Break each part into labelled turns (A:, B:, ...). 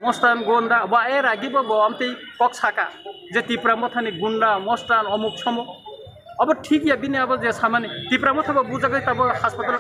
A: Mostan gonda ba era gibo bo amti kok saka je tipra mothani gunda mostan omuk somo अब ठीक या बिना अब जे सामान्य तिप्रा मथ बुझाकै तब अस्पताल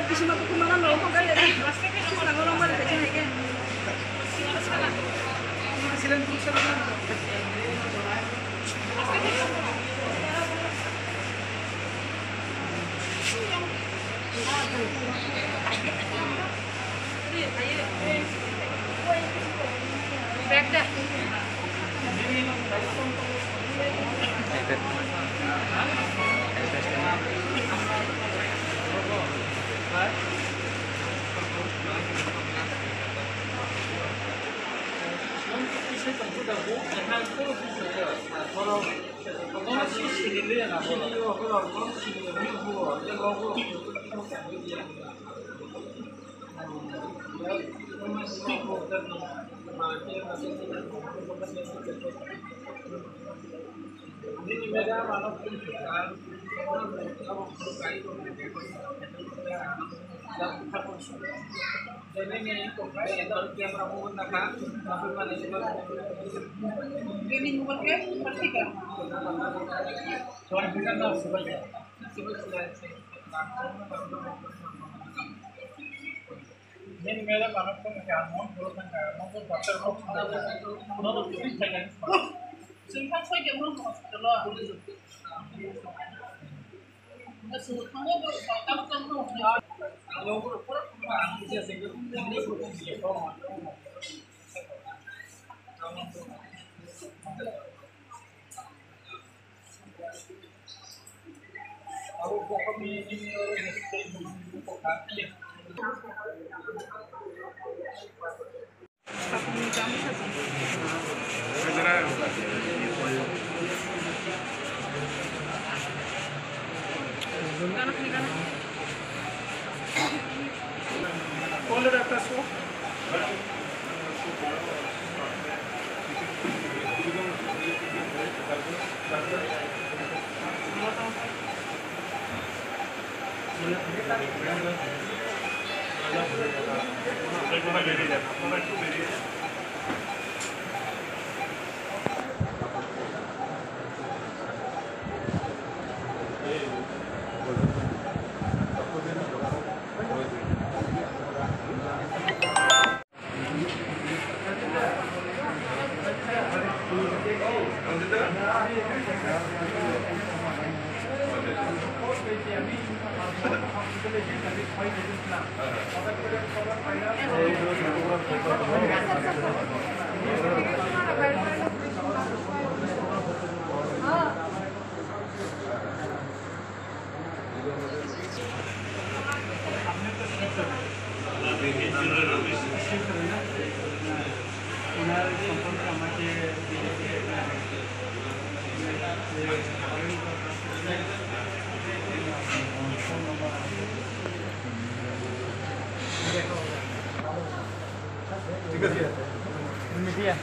B: Bisa aku kemana loh, kok kali ini? Pasti kan aku nggak mau ada jadi kan. Silakan tuh silakan. Back dah. Ini मेरा मानव को क्या मोन बोलता है मोन को डॉक्टर को उन्होंने भी ठीक है सिंपल से क्या मोन हॉस्पिटल है मैं सोचता हूँ वो काम करना है लोगों को पूरा जैसे कि नहीं प्रोसेस तो अब वो कभी नहीं और नहीं को खाते हैं कौन रहता है सो media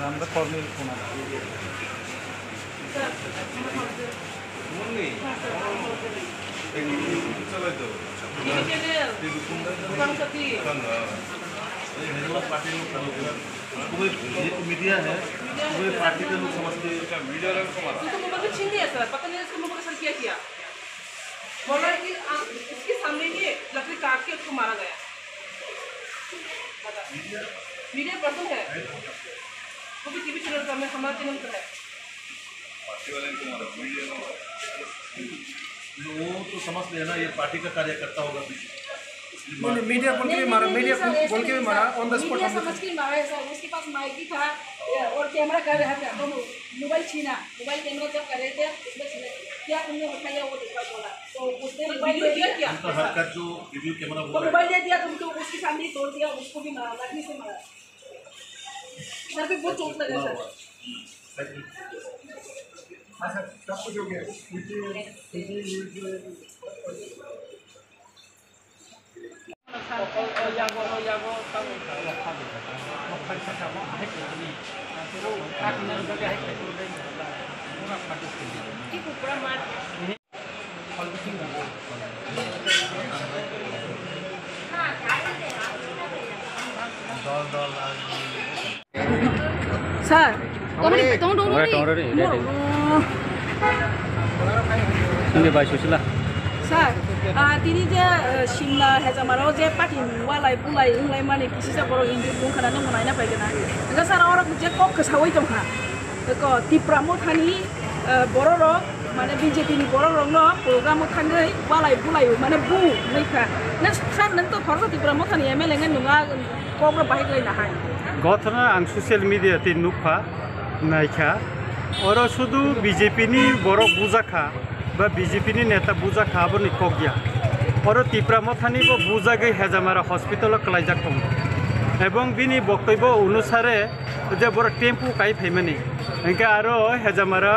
B: আমরা ফর্মাল ফোন মুন্নি এই চলে তো पार्टी मीडिया है वो पार्टी के लोग समझते हैं मीडिया वालों को मारा तो मोबाइल छीन लिया सर पता नहीं इसको मोबाइल सर क्या किया बोला कि इसके सामने ही लकड़ी काट के उसको मारा गया मीडिया पर्सन है वो भी टीवी चैनल पर हमारा चैनल पर है पार्टी वाले को मारा मीडिया वो तो समझ लेना ये पार्टी का कार्यकर्ता होगा मीडिया बोल के भी मारा मीडिया बोल के भी मारा ऑन द स्पॉट समझ के मारा है सर उसके पास माइक भी था और कैमरा कर रहा था तो मोबाइल छीना मोबाइल कैमरा जब कर रहे थे उसमें छीना क्या तुमने बताया वो देखा बोला तो उसने वीडियो दिया क्या
C: हरकत जो वीडियो कैमरा
B: तो मोबाइल दे दिया तुमको उसके सामने तोड़ दिया उसको भी मारा लगने से मारा सर पे बहुत चोट लगा सर
D: सब कुछ हो गया
B: Sir, tunggu
A: ini baik susila.
B: Sir, ini dia Shimla Hezamaro je pati walai pulai ulai mana kisi sa borong injil bung karena nang mana apa kena. Enggak sar orang je kok kesawai jom ha. Ko tipramot hani borong mana BJP ni borong no program thangai walai pulai mana bu mereka. Nah sar nanti thorsa tipramot hani MLA ngan nunga kobra baik lai na hai.
A: Gotthana ang social media te nukha naikha oro shudu BJP ni boro bujaka ba BJP ni neta bujaka aboni kogya oro tipramothani bo bujage hejamara hospital klaijak tom ebong bini boktoibo onusare je boro tempu kai phaimani enke aro hejamara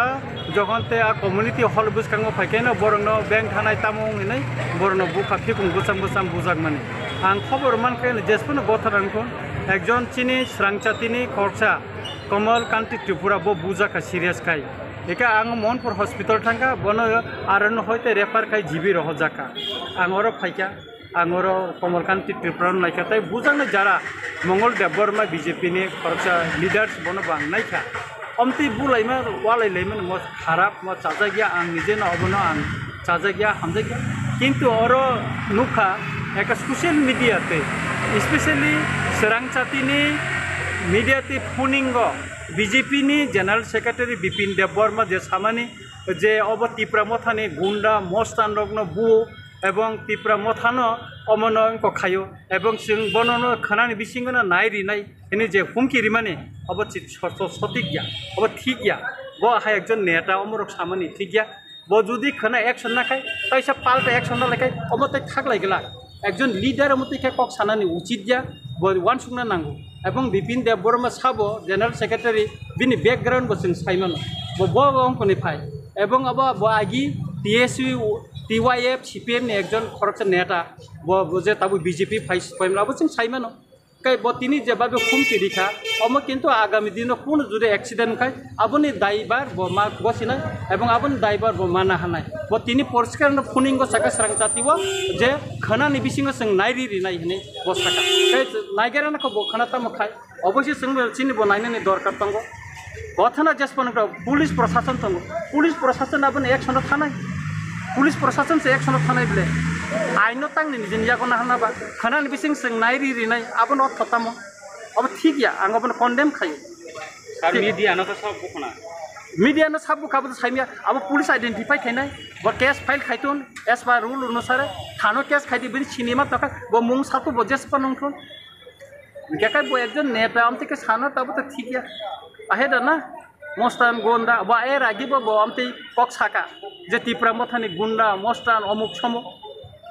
A: jokonte a community hall buskango phaikena borno bank thanai tamung hinai borno buka phikung busam busam bujak mani ang khobor manke jespono gotharangko একজন চিনি স্রাংচাতিনি খরচা কমল কান্তি ত্রিপুরা বো বুজাকা serious খাই একা আং Monpur hospital থাকা বন আরন হইতে রেফার খাই জিবি রহ জাকা আঙর ফাইকা আঙর কমল কান্তি ত্রিপুরা নাইকা তাই বুজানো যারা মঙ্গল দেববর্মা বিজেপি নি খরচা লিডার্স বন বাংনাইকা অমতি বুলাইমা ওয়ালাইলাইমা ম খারাপ ম চাজাগিয়া আং নিজে না অবন আং চাজাগিয়া হামজাগিয়া কিন্তু অর নুখা একটা সোশ্যাল মিডিয়াতে स्पेशली सोरांचातिनि मीडियाति फुनिंग बीजेपी नि जनरल सेक्रेटारी बिपिन देबबर्मा जे सामानि जे अब तिप्रामथानि गुंडा मस्तान रग्न बु एवं तिप्रामथानो अमनयंक खायो एवं जों बननो खानानि बिसिंगना नायरिनाय एनि जे हुमकिरि माने अब सঠিক गया अब ठीक गया बो हा एकजन नेता अमरक सामानि ठीक गया बो जुदि खाना एक्शन नाखाय तैसा पाल्टा एक्शन नालाय अब तै थागलायगला একজন লিডার মতো কক সানানি উচিত দিয়া ওয়ান সুংনা নাঙ্গো এবং বিপিন দেববর্মা সাবো জেনারেল সেক্রেটারি বিনি ব্যাকগ্রাউন্ড বসিং সাইমান অঙ্কনি ফাই এবং আব আগি টিএসইউ টিওয়াইএফ সিপিএম নি একজন খরচা নেতা যে তাবো বিজেপি ফাইস পাইম আবসিং সাইমান কাই তিনি যেভাবে হুমকি দিখা অম কিন্তু আগামী দিন কোন যদি অ্যাক্সিডেন্ট খাই আপনি দায়বার মা বসিনাই এবং আপনি দায়বার মানা হানাই তিনি পরিষ্কার ফুনিঙ্গ সাকা স্রাংচাতিব যে খানানি বিসিং जों नायरिनाय हने बस्ताका नायगेरानाखौ बखाना ताम खाय अवश्य जों चिनिब नायनायनि दरकार दङ गथाना जेसपनग्रा पुलिस प्रशासन दङ पुलिस प्रशासन आबन एक्शन थानाय पुलिस प्रशासन से एक्शन थानाय बले आइनो तांनि जिनयाको नाहनाबा खानानि बिसिं जों नायरिनाय आबन अथताम अब ठीक या आं आबन कन्डेम खायो सर मीडिया न त सब बखना मीडिया न सब बखाबो साइमिया अब पुलिस आइडेंटिफाई खायनाय ब केस फाइल खायतोन एस बा रूल अनुसार थानो केस खायदि बिनि सिनेमा तका ब मुं सातो ब जेसपा नंखोन केका ब एकजन नेता आमते के सानो तब त ठीक या आहे दना मस्तान गुंडा बा ए रागिब ब आमते कक साका जे तिप्रामथानि गुंडा मस्तान अमुक छमो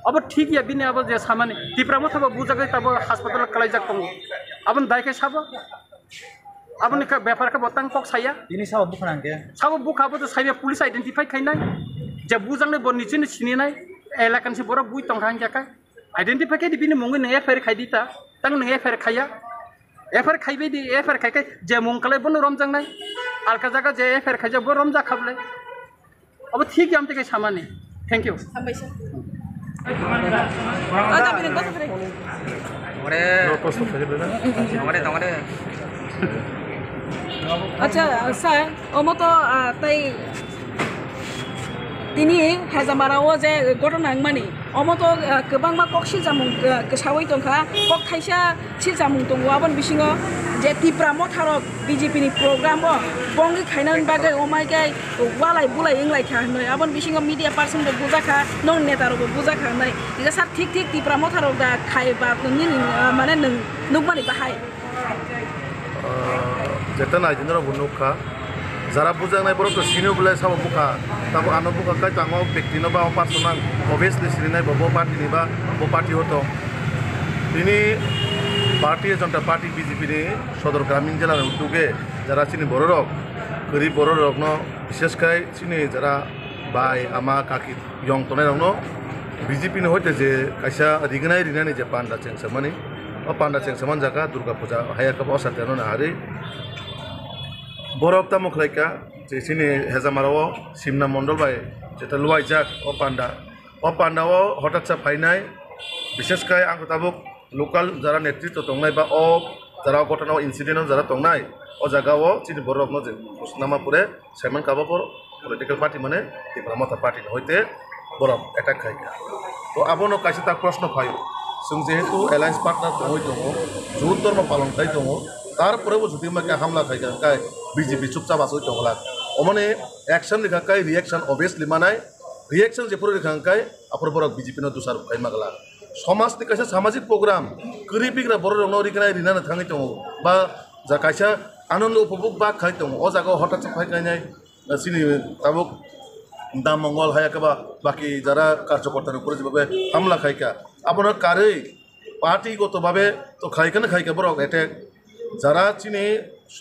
A: अब ठीक या बिनि अब जे सामाने तिप्रामथा बुजागै तब हास्पाताल कलाइजाक दङ आबन दायके साबो आपने का व्यापार का बतांग कक साया
D: ini sawo bukan ke
A: साबो बुखाबो तो साइया पुलिस आइडेंटिफाई खायनाय जे बुजांने बनिचिन सिनिनाय एलाकान से बरक बुइ तंखां जाका आइडेंटिफाई खायदि बिनि मुंगै ने एफआर खायदिता तंग ने एफआर खाया एफआर खायबेदि एफआर खायके जे मुंगकले बन रमजांनाय आलका जागा जे एफआर खायजा ब रमजा खाबले अब ठीक यामते के सामाने थैंक यू
B: हामबायसै আচ্ছা স্যার অমতো তাই তিনি হেজামারাও যে ঘটনা মানে অমতো গোबां मा कक सिजामुं गोसावै दंखा कक थाइसा सिजामुं दङ आबन बिसिङो जे तिप्रामथारक बीजेपी नि प्रग्राम बंगि खायनान बागै अमायगाय वालाय बुलाय इंलाय खा होननाय आबन बिसिङो मिडिया पार्सन बो बुजाखा नन नेतारबो बुजाखा होननाय इगा सार ठीक ठीक तिप्रामथारक दा खायबा नोंनि माने नों बानि बाहाय
C: जेतन आइदिनर बुनुखा
E: যারা বুঝা নাই বড় তো সিনিও বলে সাবো বুকা তারপর আনো বুকা কাই তাঙ্গ ব্যক্তি বা পার্সোনাল অবভিয়াসলি সিনি নাই বো পার্টি নি বা বো পার্টি হতো তিনি भारतीय जनता पार्टी बीजेपी ने सदर ग्रामीण जिलार उद्योगे जरा चिनी बर रक गरीब बर रक विशेषकर चिनी जरा बाय आमा काकी यंग तनाय रक बीजेपी ने होते जे कैसा रिगनाय रिनानि जे पांडा चेंगसमानि पांडा चेंगसमान जागा दुर्गा पूजा हायाका असाध्यानो नाहारि बरफ तामुखलायका जे चिनी हेजामाराव सिमना मंडल बाय जेटा लुवाइजाक ओ पांडा हठाৎ फाइनाय विशेषकर आं ताबुक लोकल जरा नेतृत्व दंनाय बा जरा घटना इन्सिडेंट जरा दंनाय जगह चिनी बरफ जे नामापुरे साइमन काबापुर पलिटिकल पार्टी माने त्रिपुरा मथा पार्टी होते बरफ एटाक खायगा तो आबनो कासे ता प्रश्न फायो जों जेहेतु एलायंस पार्टनार दङ जुट धर्म पालन खाय दङ तारपरेबो जुदि माके हमला खायगा काय बीजेपी चुपचाप आसो दङला अमाने एक्शन लिखा काय रिएक्शन ऑब्वियसलि मानाय रिएक्शन जेफोर लिखा काय आपर बरफ बीजेपी न दुसार खाय मागला समाज नि कैसा सामाजिक प्रोग्राम गरिबिग्रा बर रंग रिगनाय रिनानै थाङै दङ बा जा कैसा आनन्द उपभोग बा खाय दङ ओ जागा हठाৎ फायगायनाय सिनि ताबुक दाम मंगल हायाकबा बाकी যারা কার্যকর্তার উপরে যেভাবে হামলা খাইকা আপনার কারেই পার্টিগতভাবে তো খাইকানে খাইকা বড় অ্যাটাক যারা চিনি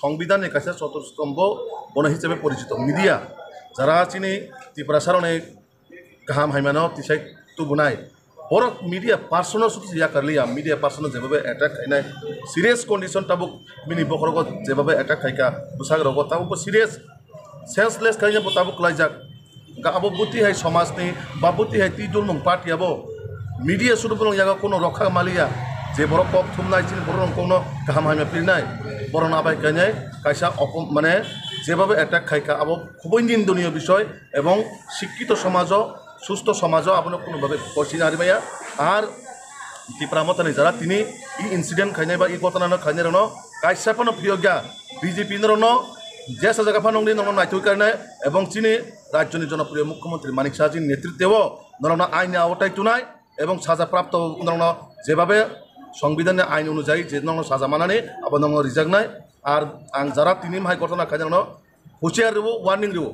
E: সংবিধানের কাছে চতুর্থ বন হিসেবে পরিচিত মিডিয়া যারা চিনি ত্রিপুরা সারণে গাহাম হাইমানো তিসাই তুবুনাই বড় মিডিয়া পার্সোনাল সুতি ইয়া করলিয়া মিডিয়া পার্সোনাল যেভাবে অ্যাটাক খাইনাই সিরিয়াস কন্ডিশন তাবুক মিনি বখরগত যেভাবে অ্যাটাক খাইকা বুসাগরগত তাবুক সিরিয়াস सेंसलेस खाई ताबुक लाइजाक अब बुद्धि है समाज ने बा बुद्धि है ती दुलमुं पार्टी अब मीडिया सुरु बरं यागा कोनो रखा मालिया जे बर कप थुमनाय चिन बर कोनो गाहाम हाइमा पिरनाय बर नाबाय गायनाय कायसा माने जेभाবে अटैक खायका अब खुबই निंदनीय विषय एवं शिक्षित समाज सुस्थ समाज आपन कोनोभाবে पसिना हारिमाया आर त्रिपुरा मथानि जारा तिनि इ इन्सिडेंट खायनाय बा इ घटना खायनाय रनो कायसापन प्रियज्ञा बीजेपी नरनो जे जगह फानंगनि नरनो नायथुय करनाय एवं चिनि राज्यनि जनप्रिय मुख्यमंत्री मानिक साहाजिनि नेतृत्वेव नरनो आईन आवताय तुनाय एवं साजा प्राप्त नरनो जेभाবে संविधाननि आईन अनुयायी जे नरनो साजा मानानै अब नरनो रिजागनाय आर आं जारा तिनि माहाय घटना खायनाय नरनो हुसियार रिबो वार्निं रिबो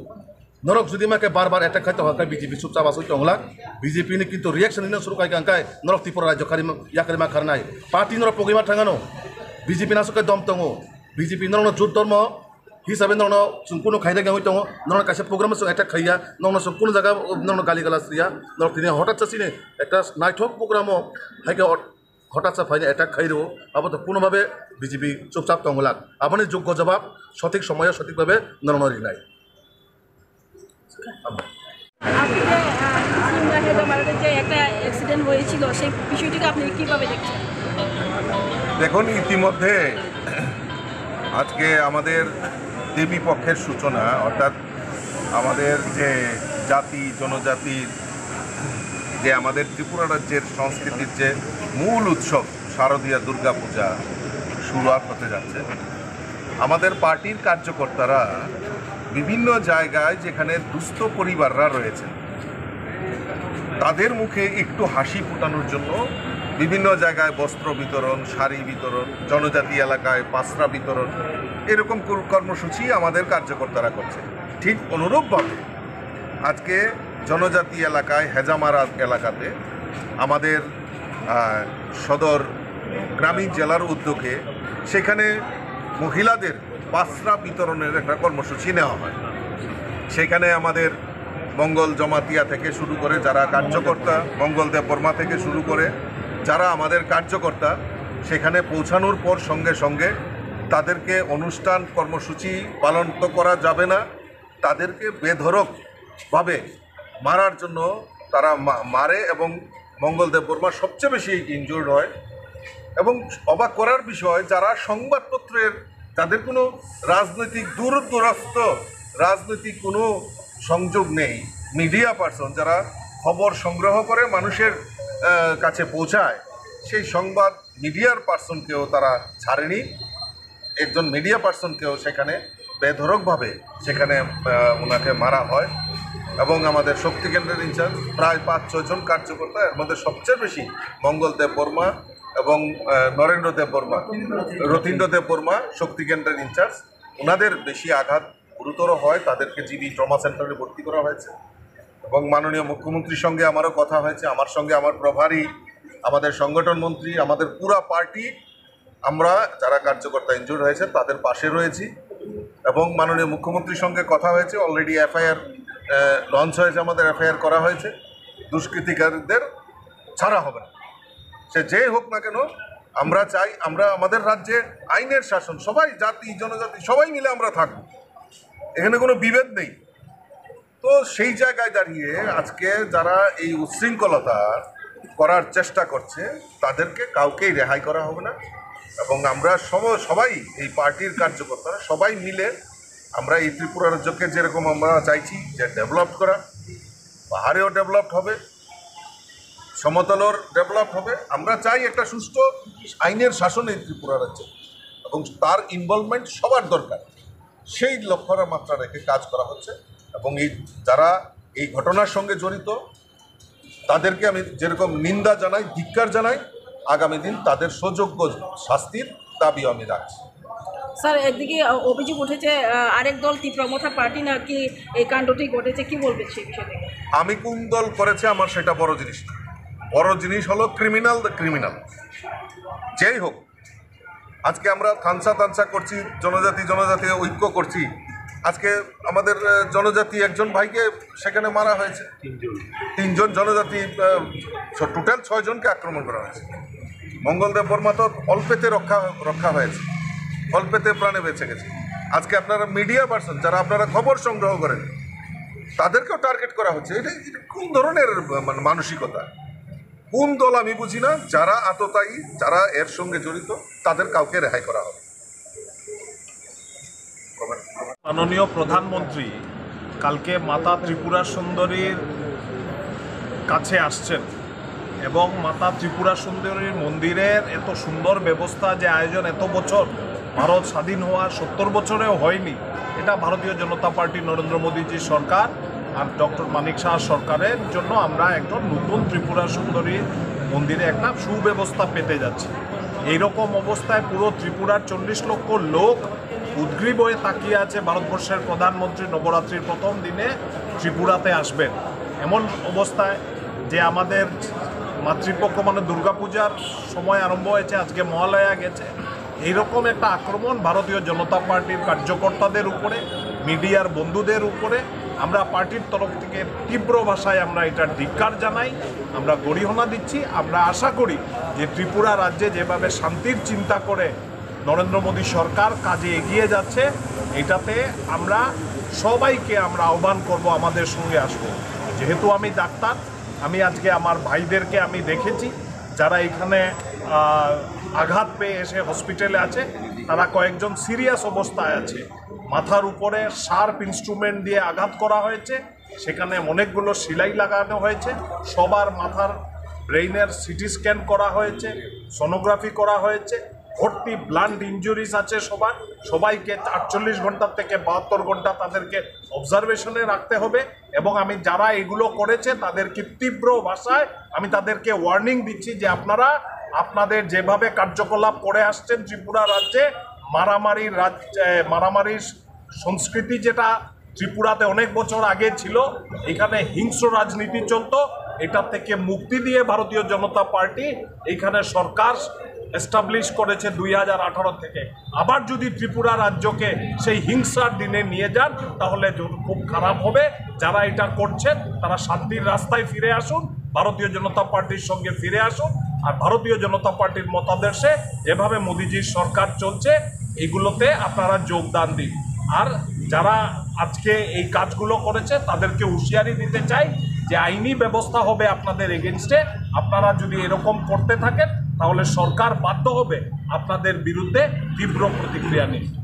E: नरक जुदि माके बार बार अटैक खायतो हाकाय बीजेपी चुपचाप आसो तंगला बीजेपी नि किन्तु रिएक्शन इन सुरु खाय गांकाय नरक त्रिपुरा राज्य खारिमा याकरिमा खारनाय पार्टी नरक पगिमा थांगानो बीजेपी नासुके दम दङो बीजेपी नरनो जुट धर्म हिसाबै नरनो सुंकुनो खायदा गांगै दङ नरनो कासे प्रग्राम सो अटैक खाया नरनो सुंकुनो जागा नरनो गाली गालास रिया नरक तिनि हठाৎ चासिने एकटा नायथक प्रग्रामो हायके हठाৎ फाइने अटैक खाइरो अब तो कोनोभाবে बीजेपी चुपचाप दङला आपनि योग्य जवाब सঠিক সময়ে সঠিকভাবে নরনো রিনাই
B: আপনি যে সিমলা হেজামারাতে যে একটা অ্যাক্সিডেন্ট হয়েছিল সেই বিষয়টিকে আপনি কিভাবে দেখছেন?
F: দেখুন ইতিমধ্যে আজকে আমাদের দেবী পক্ষের সূচনা অর্থাৎ আমাদের যে জাতি জনজাতির যে আমাদের ত্রিপুরা রাজ্যের সংস্কৃতির যে মূল উৎসব শারদীয়া দুর্গা পূজা শুরু হতে যাচ্ছে আমাদের পার্টির কার্যকর্তারা বিভিন্ন জায়গায় যেখানে দুস্থ পরিবাররা রয়েছেন তাদের মুখে একটু হাসি ফোটানোর জন্য বিভিন্ন জায়গায় বস্ত্র বিতরণ শাড়ি বিতরণ জনজাতি এলাকায় পাসরা বিতরণ এরকম কর্মসূচি আমাদের কার্যকর্তারা করছে ঠিক অনুরূপভাবে আজকে জনজাতি এলাকায় হেজামারা এলাকাতে আমাদের সদর গ্রামীণ জেলার উদ্যোগে সেখানে মহিলাদের পাসরা বিতরণের একটা কর্মসূচি নেওয়া হয় সেখানে আমাদের মঙ্গল জমাতিয়া থেকে শুরু করে যারা কার্যকর্তা মঙ্গল দেববর্মা থেকে শুরু করে যারা আমাদের কার্যকর্তা সেখানে পৌঁছানোর পর সঙ্গে সঙ্গে তাদেরকে অনুষ্ঠান কর্মসূচি পালন তো করা যাবে না তাদেরকে বেধড়কভাবে মারার জন্য তারা মারে এবং মঙ্গল দেববর্মা সবচেয়ে বেশি ইনজুর্ড হয় এবং অবাক করার বিষয় যারা সংবাদপত্রের তাদের কোনো রাজনৈতিক দূরদূরস্থ রাজনৈতিক কোনো সংযোগ নেই মিডিয়া পার্সন যারা খবর সংগ্রহ করে মানুষের কাছে পৌঁছায় সেই সংবাদ মিডিয়ার পার্সনকেও তারা ছাড়েনি একজন মিডিয়া পার্সনকেও সেখানে বেধড়কভাবে সেখানে ওনাকে মারা হয় এবং আমাদের শক্তি কেন্দ্রের ইনচার্জ প্রায় 5-6 জন কার্যকর্তা এর মধ্যে সবচেয়ে বেশি মঙ্গল দেববর্মা এবং নরেন্দ্র দেববর্মা রতীন্দ্র দেববর্মা শক্তি কেন্দ্রের ইনচার্জ ওনাদের বেশি আঘাত গুরুতর হয় তাদেরকে জিবি ট্রমা সেন্টারে ভর্তি করা হয়েছে এবং মাননীয় মুখ্যমন্ত্রীর সঙ্গে আমারও কথা হয়েছে, আমার সঙ্গে আমার প্রভারী, আমাদের সংগঠন মন্ত্রী, আমাদের পুরা পার্টি, আমরা যারা কার্যকর্তা ইনজুর্ড হয়েছে তাদের পাশে রয়েছি এবং মাননীয় মুখ্যমন্ত্রীর সঙ্গে কথা হয়েছে। অলরেডি এফআইআর লঞ্চ হয়েছে, আমাদের এফআইআর করা হয়েছে। দুষ্কৃতিকারীদের ছাড়া হবে না, সে যে হোক না কেন। আমরা চাই আমরা আমাদের রাজ্যে আইনের শাসন, সবাই জাতি জনজাতি সবাই মিলে আমরা থাকব, এখানে কোনো বিভেদ নেই। তো সেই জায়গায় দাঁড়িয়ে আজকে যারা এই উচ্ছৃঙ্খলতা করার চেষ্টা করছে তাদেরকে কাউকেই রেহাই করা হবে না এবং আমরা সবাই এই পার্টির কার্যকর্তারা সবাই মিলে আমরা এই ত্রিপুরা রাজ্যকে যেরকম আমরা চাইছি যে ডেভেলপ করা, পাহাড়েও ডেভেলপ হবে, সমতলর ডেভেলপ হবে। আমরা চাই একটা সুষ্ঠু আইনের শাসন এই ত্রিপুরা রাজ্যে এবং তার ইনভলভমেন্ট সবার দরকার। সেই লক্ষ্যের মাত্রা রেখে কাজ করা হচ্ছে এবং যারা এই ঘটনার সঙ্গে জড়িত তাদেরকে আমি যেরকম নিন্দা জানাই, ধিক্কার জানাই, আগামী দিন তাদের সুযোগ্য শাস্তির দাবিও আমি রাখছি।
B: স্যার, একদিকে অভিযোগ উঠেছে আরেক দল তীব্রমথা পার্টি নাকি এই কাণ্ডটি ঘটেছে, কি বলবেন সেই বিষয়ে?
F: আমি কোন দল করেছে আমার সেটা বড় জিনিস না, বড় জিনিস হলো ক্রিমিনাল যেই হোক। আজকে আমরা তানসা করছি, জনজাতি ঐক্য করছি। আজকে আমাদের জনজাতি একজন ভাইকে সেখানে মারা হয়েছে, তিনজন জনজাতি, টোটাল 6 জনকে আক্রমণ করা হয়েছে। মঙ্গলদেব বর্মা তো অল্পেতে রক্ষা হয়েছে, অল্পেতে প্রাণে বেঁচে গেছে। আজকে আপনারা মিডিয়া পার্সন যারা আপনারা খবর সংগ্রহ করেন তাদেরকেও টার্গেট করা হচ্ছে। এটা কোন ধরনের মানসিকতা, কোন দল আমি বুঝি না। যারা আততায়ী, যারা এর সঙ্গে জড়িত তাদের কাউকে রেহাই করা হবে।
G: মাননীয় প্রধানমন্ত্রী কালকে মাতা ত্রিপুরা সুন্দরীর কাছে আসছেন এবং মাতা ত্রিপুরা সুন্দরীর মন্দিরের এত সুন্দর ব্যবস্থা, যে আয়োজন এত বছর, ভারত স্বাধীন হওয়ার 70 বছরেও হয়নি। এটা ভারতীয় জনতা পার্টি নরেন্দ্র মোদীজি সরকার আর ডক্টর মানিক শাহ সরকারের জন্য আমরা একজন নতুন ত্রিপুরা সুন্দরীর মন্দিরে একটা সুব্যবস্থা পেতে যাচ্ছি। এইরকম অবস্থায় পুরো ত্রিপুরার 40 লক্ষ লোক উদ্গ্রীব হয়ে তাকিয়ে আছে ভারতবর্ষের প্রধানমন্ত্রী নবরাত্রির প্রথম দিনে ত্রিপুরাতে আসবেন। এমন অবস্থায় যে আমাদের মাতৃপক্ষ মানে দুর্গাপূজার সময় আরম্ভ হয়েছে, আজকে মহালয়া গেছে, এইরকম একটা আক্রমণ ভারতীয় জনতা পার্টির কার্যকর্তাদের উপরে, মিডিয়ার বন্ধুদের উপরে আমরা পার্টির তরফ থেকে তীব্র ভাষায় আমরা এটার ধিক্কার জানাই, আমরা গরিহনা দিচ্ছি। আমরা আশা করি যে ত্রিপুরা রাজ্যে যেভাবে শান্তির চিন্তা করে নরেন্দ্র মোদী সরকার কাজে এগিয়ে যাচ্ছে, এটাতে আমরা সবাইকে আমরা আহ্বান করব আমাদের সঙ্গে আসবো। যেহেতু আমি ডাক্তার, আমি আজকে আমার ভাইদেরকে আমি দেখেছি যারা এখানে আঘাত পেয়ে এসে হসপিটালে আছে, তারা কয়েকজন সিরিয়াস অবস্থায় আছে। মাথার উপরে শার্প ইনস্ট্রুমেন্ট দিয়ে আঘাত করা হয়েছে, সেখানে অনেকগুলো সেলাই লাগানো হয়েছে, সবার মাথার ব্রেইনের সিটি স্ক্যান করা হয়েছে, সোনোগ্রাফি করা হয়েছে, ভর্তি ব্লান্ট ইনজুরিজ আছে সবাইকে 48 ঘন্টা থেকে 72 ঘন্টা তাদেরকে অবজারভেশনে রাখতে হবে। এবং আমি যারা এগুলো করেছে তাদেরকে তীব্র ভাষায় আমি তাদেরকে ওয়ার্নিং দিচ্ছি যে আপনারা আপনাদের যেভাবে কার্যকলাপ করে আসছেন ত্রিপুরা রাজ্যে, মারামারির সংস্কৃতি যেটা ত্রিপুরাতে অনেক বছর আগে ছিল, এখানে হিংস্র রাজনীতি চলতো, এটা থেকে মুক্তি দিয়ে ভারতীয় জনতা পার্টি এইখানে সরকার এস্টাবলিশ করেছে 2018 থেকে। আবার যদি ত্রিপুরা রাজ্যকে সেই হিংসার দিনে নিয়ে যান তাহলে খুব খারাপ হবে। যারা এটা করছেন তারা শান্তির রাস্তায় ফিরে আসুন, ভারতীয় জনতা পার্টির সঙ্গে ফিরে আসুন। আর ভারতীয় জনতা পার্টির মতাদর্শে যেভাবে মোদিজির সরকার চলছে এগুলোতে আপনারা যোগদান দিন। আর যারা আজকে এই কাজগুলো করেছে তাদেরকে হুঁশিয়ারি দিতে চাই যে আইনি ব্যবস্থা হবে আপনাদের এগেনস্টে। আপনারা যদি এরকম করতে থাকেন তাহলে সরকার বাধ্য হবে আপনাদের বিরুদ্ধে তীব্র প্রতিক্রিয়া নিতে।